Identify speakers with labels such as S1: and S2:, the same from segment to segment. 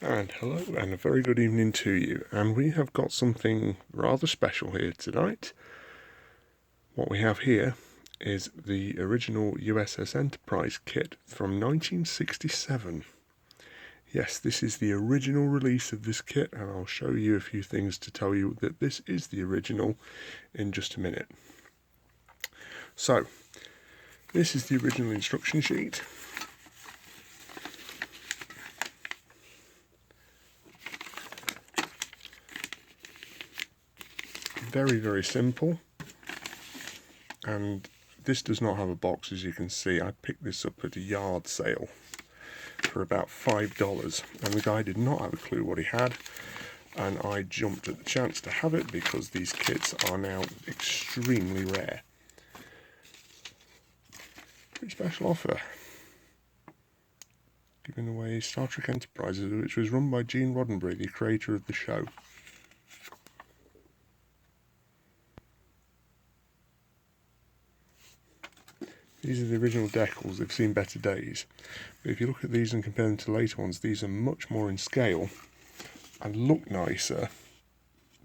S1: And hello and a very good evening to you. And we have got something rather special here tonight. What we have here is the original USS Enterprise kit from 1967. Yes, this is the original release of this kit, and I'll show you a few things to tell you that this is the original in just a minute. So, this is the original instruction sheet. Very, very simple. And this does not have a box, as you can see. I picked this up at a yard sale for about $5, and the guy did not have a clue what he had, and I jumped at the chance to have it because these kits are now extremely rare. Pretty special offer. Giving away Star Trek Enterprise, which was run by Gene Roddenberry, the creator of the show. These are the original decals. They've seen better days. But if you look at these and compare them to later ones, these are much more in scale and look nicer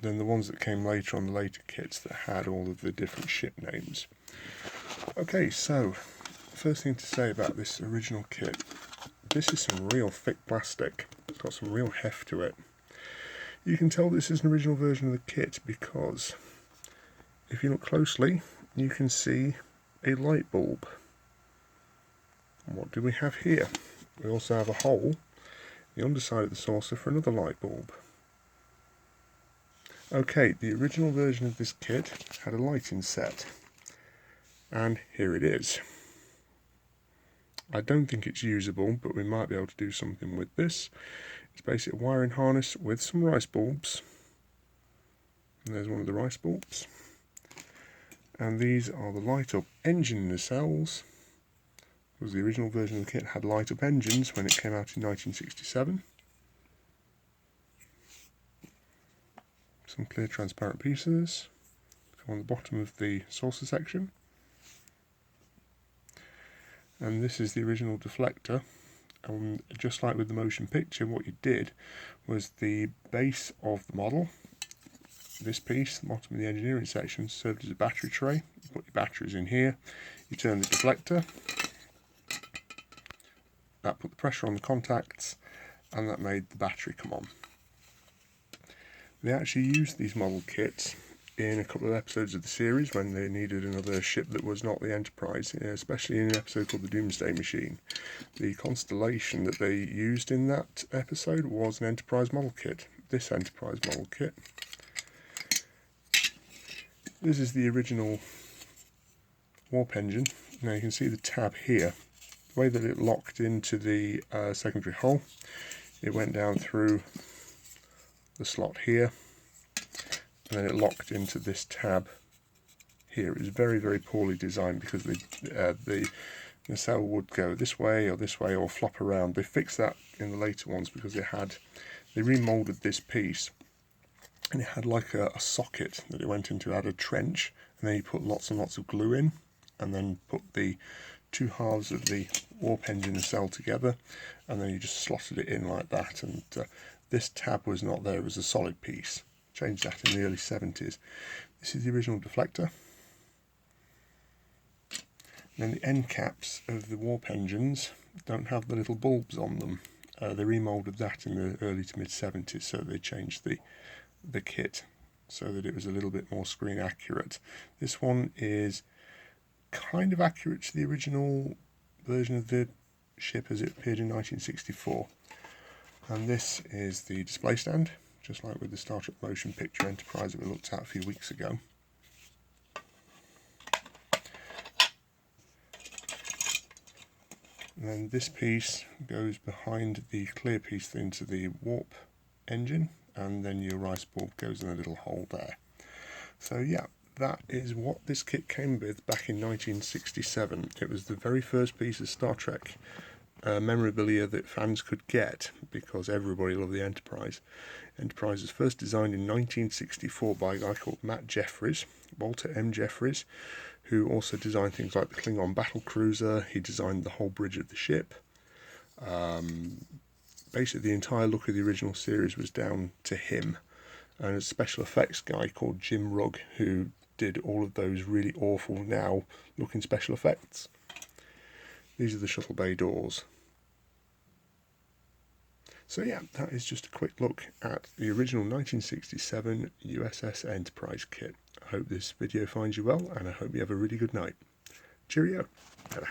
S1: than the ones that came later on the later kits that had all of the different ship names. Okay, so first thing to say about this original kit, this is some real thick plastic. It's got some real heft to it. You can tell this is an original version of the kit because if you look closely, you can see a light bulb. And what do we have here? We also have a hole, the underside of the saucer, for another light bulb. Okay, the original version of this kit had a lighting set, and here it is. I don't think it's usable, but we might be able to do something with this. It's basically a wiring harness with some rice bulbs. And there's one of the rice bulbs. And these are the light-up engine nacelles, because the original version of the kit had light-up engines when it came out in 1967. Some clear transparent pieces on the bottom of the saucer section. And this is the original deflector. And just like with the motion picture, what you did was the base of the model, this piece, the bottom of the engineering section, served as a battery tray. You put your batteries in here, you turn the deflector, that put the pressure on the contacts, and that made the battery come on. They actually used these model kits in a couple of episodes of the series when they needed another ship that was not the Enterprise, especially in an episode called the Doomsday Machine. The constellation that they used in that episode was an Enterprise model kit, this Enterprise model kit. This is the original warp engine. Now you can see the tab here. The way that it locked into the secondary hull, it went down through the slot here, and then it locked into this tab here. It was very, very poorly designed because the nacelle would go this way or flop around. They fixed that in the later ones because they remoulded this piece, and it had like a socket that it went into. It had a trench, and then you put lots and lots of glue in, and then put the two halves of the warp engine nacelle together, and then you just slotted it in like that. And this tab was not there, it was a solid piece. Changed that in the early 70s. This is the original deflector. And then the end caps of the warp engines don't have the little bulbs on them. They remoulded that in the early to mid 70s, so they changed the kit so that it was a little bit more screen accurate. This one is kind of accurate to the original version of the ship as it appeared in 1964. And this is the display stand, just like with the Star Trek motion picture Enterprise that we looked at a few weeks ago. And then this piece goes behind the clear piece into the warp engine, and then your rice bulb goes in a little hole there. So yeah, that is what this kit came with back in 1967. It was the very first piece of Star Trek memorabilia that fans could get because everybody loved the Enterprise. Enterprise was first designed in 1964 by a guy called Matt Jeffries, Walter M. Jeffries, who also designed things like the Klingon battle cruiser. He designed the whole bridge of the ship. basically the entire look of the original series was down to him and a special effects guy called Jim Rugg, who did all of those really awful now looking special effects. These are the shuttle bay doors. So yeah, that is just a quick look at the original 1967 USS Enterprise kit. I hope this video finds you well, and I hope you have a really good night. Cheerio. Ta-da.